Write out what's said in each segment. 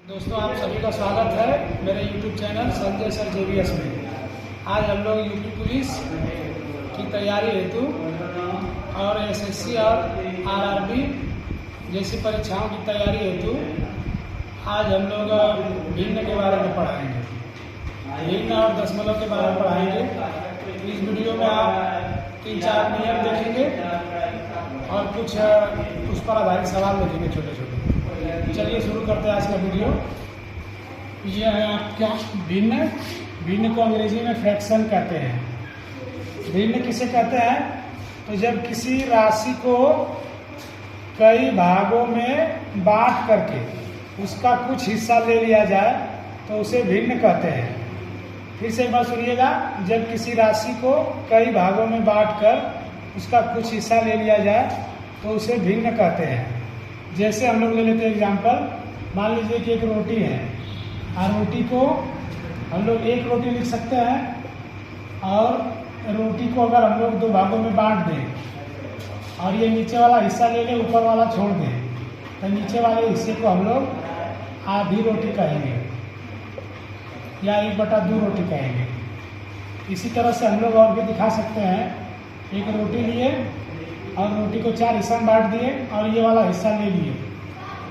दोस्तों, आप सभी का स्वागत है मेरे YouTube channel Sanjay sir JVS में। आज हम लोग यूपी पुलिस की तैयारी हेतु और SSC और RRB जैसी परीक्षाओं की तैयारी हेतु आज हम लोग भिन्न के बारे में पढ़ाएंगे। भिन्न और दशमलव के बारे में पढ़ाएंगे। इस वीडियो में आप 3-4 नियम देखेंगे और कुछ उस पर आधारित सवाल देखेंगे छोटे छोटे। चलिए शुरू करते हैं आज का वीडियो। यह है आपका भिन्न को अंग्रेजी में फ्रैक्शन कहते हैं। भिन्न किसे कहते हैं? तो जब किसी राशि को कई भागों में बांट करके उसका कुछ हिस्सा ले लिया जाए तो उसे भिन्न कहते हैं। फिर से एक बार सुनिएगा। जब किसी राशि को कई भागों में बांट कर उसका कुछ हिस्सा ले लिया जाए तो उसे भिन्न कहते हैं। जैसे हम लोग ले लेते हैं एग्जाम्पल। मान लीजिए कि एक रोटी है और रोटी को हम लोग एक रोटी लिख सकते हैं और रोटी को अगर हम लोग 2 भागों में बांट दें और ये नीचे वाला हिस्सा ले लें, ऊपर वाला छोड़ दें, तो नीचे वाले हिस्से को हम लोग आधी रोटी कहेंगे या 1/2 रोटी कहेंगे। इसी तरह से हम लोग और भी दिखा सकते हैं। एक रोटी लिए और रोटी को 4 हिस्सा में बांट दिए और ये वाला हिस्सा ले लिए,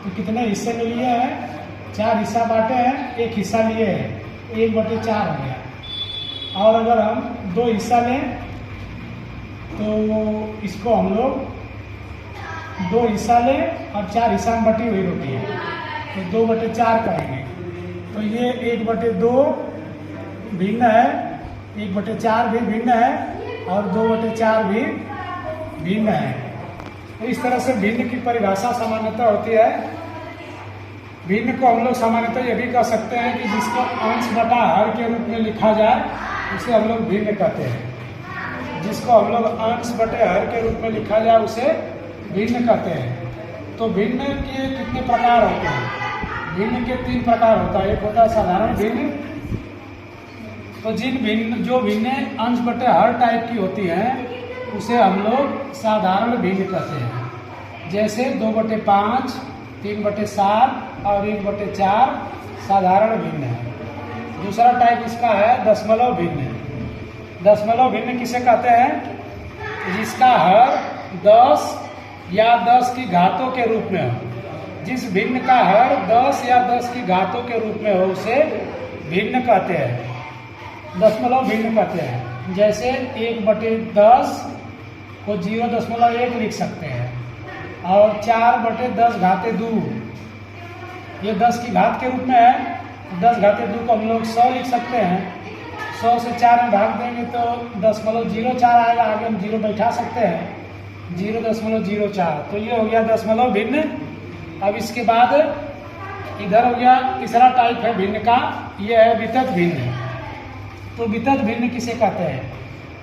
तो कितने हिस्से में लिए हैं? 4 हिस्सा बांटे हैं, एक हिस्सा लिए हैं, 1/4 हो गया। और अगर हम 2 हिस्सा लें तो इसको हम लोग 2 हिस्सा लें और 4 हिस्सा में बटी हुई रोटी है तो 2/4 कहेंगे। तो ये 1/2 भिन्न है, 1/4 भी भिन्न है और 2/4 भी भिन्न है। तो इस तरह से भिन्न की परिभाषा सामान्यतः होती है। भिन्न को हम लोग सामान्यतः ये भी कह सकते हैं कि जिसको अंश बटा हर के रूप में लिखा जाए उसे हम लोग भिन्न कहते हैं। जिसको हम लोग अंश बटे हर के रूप में लिखा जाए उसे भिन्न कहते हैं। तो भिन्न के कितने प्रकार होते हैं? भिन्न के 3 प्रकार होता है। एक होता है साधारण भिन्न। तो जो भिन्न अंश बटे हर टाइप की होती है उसे हम लोग साधारण भिन्न कहते हैं। जैसे 2/5, 3/7 और 1/4 साधारण भिन्न है। दूसरा टाइप इसका है दशमलव भिन्न। दशमलव भिन्न किसे कहते हैं? जिसका हर 10 या 10 की घातों के रूप में हो। जिस भिन्न का हर 10 या 10 की घातों के रूप में हो उसे भिन्न कहते हैं, दशमलव भिन्न कहते हैं। जैसे 1/10 को 0.1 लिख सकते हैं और 4/10^2 ये 10 की घात के रूप में है। 10^2 को हम लोग 100 लिख सकते हैं। 100 से 4 में भाग देंगे तो 0.04 आएगा। आगे हम 0 बैठा सकते हैं, 0.04। तो ये हो गया दशमलव भिन्न। अब इसके बाद इधर हो गया तीसरा टाइप है भिन्न का, ये है वितत भिन्न। तो वितत भिन्न किसे कहते हैं?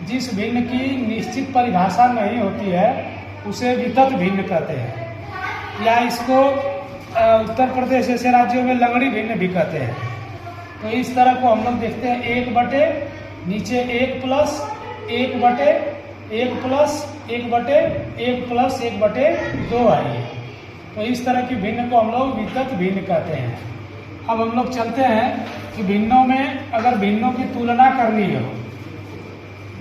जिस भिन्न की निश्चित परिभाषा नहीं होती है उसे वितत भिन्न कहते हैं। या इसको उत्तर प्रदेश जैसे राज्यों में लंगड़ी भिन्न भी कहते हैं। तो इस तरह को हम लोग देखते हैं। 1 नीचे 1+1+1+1+1+1+2 है। तो इस तरह की भिन्न को हम लोग वितत भिन्न कहते हैं। अब हम लोग चलते हैं कि भिन्नों में अगर भिन्नों की तुलना करनी हो,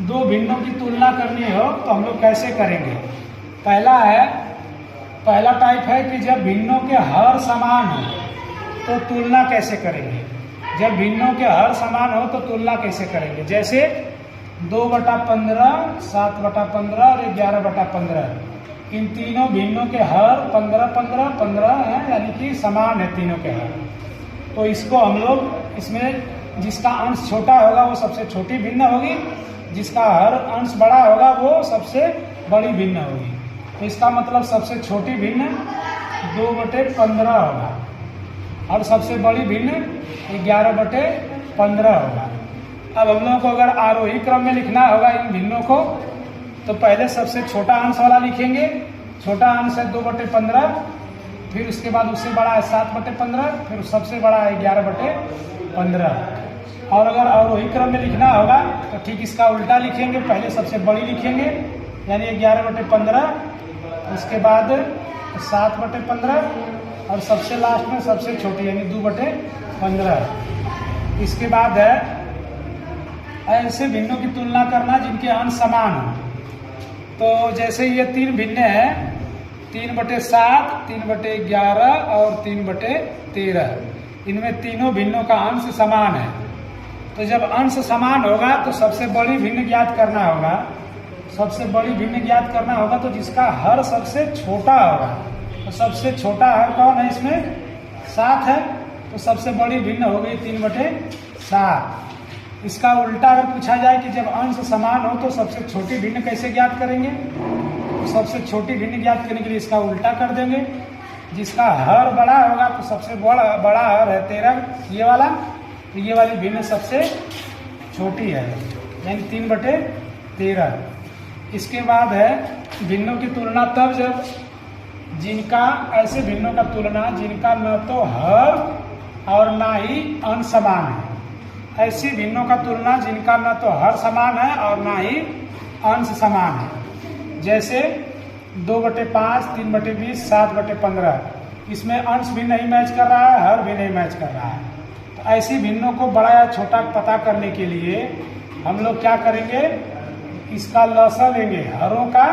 2 भिन्नों की तुलना करनी हो तो हम लोग कैसे करेंगे? पहला टाइप है कि जब भिन्नों के हर समान हो तो तुलना कैसे करेंगे? जब भिन्नों के हर समान हो तो तुलना कैसे करेंगे? जैसे 2/15, 7/15 और 11/15। इन तीनों भिन्नों के हर 15 है, यानी कि समान है तीनों के हर। तो इसको हम लोग इसमें जिसका अंश छोटा होगा वो सबसे छोटी भिन्न होगी, जिसका हर अंश बड़ा होगा वो सबसे बड़ी भिन्न होगी। तो इसका मतलब सबसे छोटी भिन्न 2/15 होगा और सबसे बड़ी भिन्न 11/15 होगा। अब हम लोगों को अगर आरोही क्रम में लिखना होगा इन भिन्नों को तो पहले सबसे छोटा अंश वाला लिखेंगे। छोटा अंश है 2/15, फिर उसके बाद उससे बड़ा है 7/15, फिर सबसे बड़ा है 11/15। और अगर आरोही क्रम में लिखना होगा तो ठीक इसका उल्टा लिखेंगे। पहले सबसे बड़ी लिखेंगे यानी 11/15, उसके बाद 7/15, और सबसे लास्ट में सबसे छोटी यानी 2/15। इसके बाद है ऐसे भिन्नों की तुलना करना जिनके अंश समान हो। तो जैसे ये 3 भिन्न हैं, 3/7, 3/11 और 3/13, इनमें तीनों भिन्नों का अंश समान है। तो जब अंश समान होगा तो सबसे बड़ी भिन्न ज्ञात करना होगा। सबसे बड़ी भिन्न ज्ञात करना होगा तो जिसका हर सबसे छोटा होगा। तो सबसे छोटा हर कौन है इसमें? 7 है। तो सबसे बड़ी भिन्न हो गई 3/7। इसका उल्टा अगर पूछा जाए कि जब अंश समान हो तो सबसे छोटी भिन्न कैसे ज्ञात करेंगे? तो सबसे छोटी भिन्न ज्ञात करने के लिए इसका उल्टा कर देंगे। जिसका हर बड़ा होगा तो सबसे बड़ा हर है 13, ये वाला, तो ये वाली भिन्न सबसे छोटी है यानी 3/13। इसके बाद है भिन्नों की तुलना तब जब जिनका ऐसे भिन्नों का तुलना जिनका न तो हर और ना ही अंश समान है। ऐसी भिन्नों का तुलना जिनका न तो हर समान है और ना ही अंश समान है। जैसे 2/5, 3/20, 7/15। इसमें अंश भी नहीं मैच कर रहा है, हर भी नहीं मैच कर रहा है। तो ऐसी भिन्नों को बड़ा या छोटा पता करने के लिए हम लोग क्या करेंगे? इसका लसा लेंगे, हरों का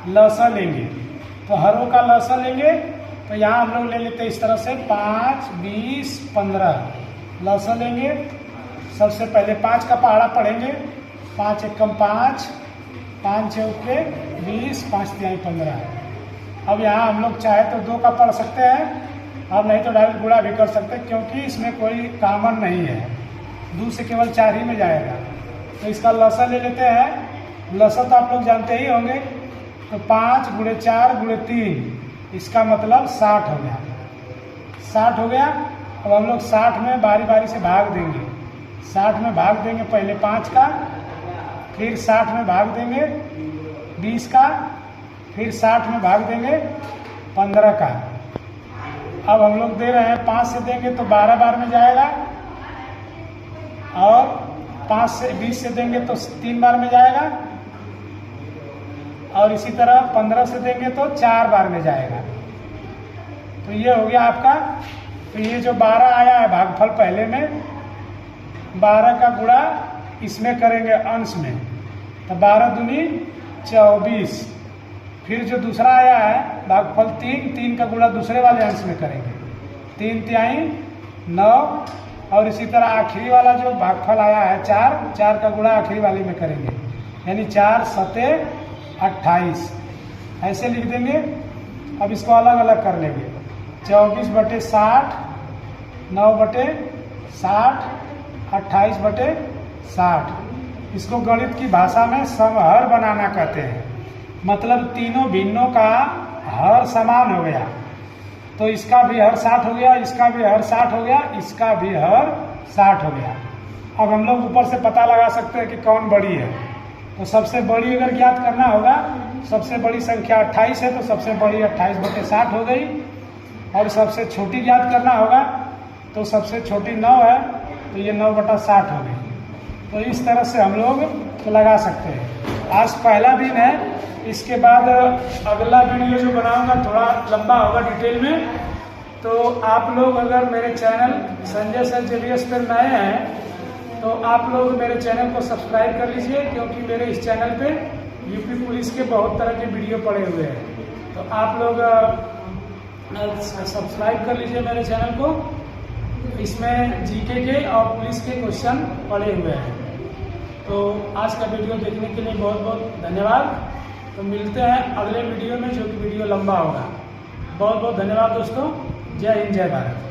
लसा लेंगे। तो हरों का लसा लेंगे तो यहाँ हम लोग ले लेते हैं इस तरह से 5, 20, 15 लसा लेंगे। सबसे पहले 5 का पहाड़ा पढ़ेंगे। 5 एकम 5, 5 चौके 20, 5 तिहाई 15। अब यहाँ हम लोग चाहे तो 2 का पढ़ सकते हैं और नहीं तो डायरेक्ट गुणा भी कर सकते हैं, क्योंकि इसमें कोई कॉमन नहीं है। 2 से केवल 4 ही में जाएगा। तो इसका लसा ले लेते हैं। लसा तो आप लोग जानते ही होंगे। तो 5 × 4 × 3, इसका मतलब 60 हो गया। 60 हो गया। अब हम लोग 60 में बारी बारी से भाग देंगे। 60 में भाग देंगे पहले 5 का, फिर 60 में भाग देंगे 20 का, फिर 60 में भाग देंगे 15 का। अब हम लोग दे रहे हैं 5 से देंगे तो 12 बार में जाएगा, और 5 से 20 से देंगे तो 3 बार में जाएगा, और इसी तरह 15 से देंगे तो 4 बार में जाएगा। तो ये हो गया आपका। तो ये जो 12 आया है भागफल पहले में, 12 का गुणा इसमें करेंगे अंश में, तो 12 दूनी 24। फिर जो दूसरा आया है भागफल 3 का गुणा दूसरे वाले अंश में करेंगे, 3 तिहाई 9। और इसी तरह आखिरी वाला जो भागफल आया है 4 का गुणा आखिरी वाले में करेंगे, यानी 4 7 28 ऐसे लिख देंगे। अब इसको अलग अलग कर लेंगे। 24/60, 9/60, 28/60। इसको गणित की भाषा में समहर बनाना कहते हैं। मतलब तीनों भिन्नों का हर समान हो गया। तो इसका भी हर 60 हो गया, इसका भी हर 60 हो गया, इसका भी हर 60 हो गया। अब हम लोग ऊपर से पता लगा सकते हैं कि कौन बड़ी है। तो सबसे बड़ी अगर ज्ञात करना होगा, सबसे बड़ी संख्या 28 है तो सबसे बड़ी 28/60 हो गई। और सबसे छोटी ज्ञात करना होगा तो सबसे छोटी 9 है तो ये 9/60 हो गई। तो इस तरह से हम लोग लगा सकते हैं। आज पहला दिन है। इसके बाद अगला वीडियो जो बनाऊंगा थोड़ा लंबा होगा, डिटेल में। तो आप लोग अगर मेरे चैनल संजय सर JBS पर नए हैं तो आप लोग मेरे चैनल को सब्सक्राइब कर लीजिए, क्योंकि मेरे इस चैनल पे यूपी पुलिस के बहुत तरह के वीडियो पड़े हुए हैं। तो आप लोग सब्सक्राइब कर लीजिए मेरे चैनल को। इसमें GK के और पुलिस के क्वेश्चन पड़े हुए हैं। तो आज का वीडियो देखने के लिए बहुत बहुत धन्यवाद। तो मिलते हैं अगले वीडियो में, जो कि वीडियो लंबा होगा। बहुत बहुत धन्यवाद दोस्तों। जय हिंद, जय भारत।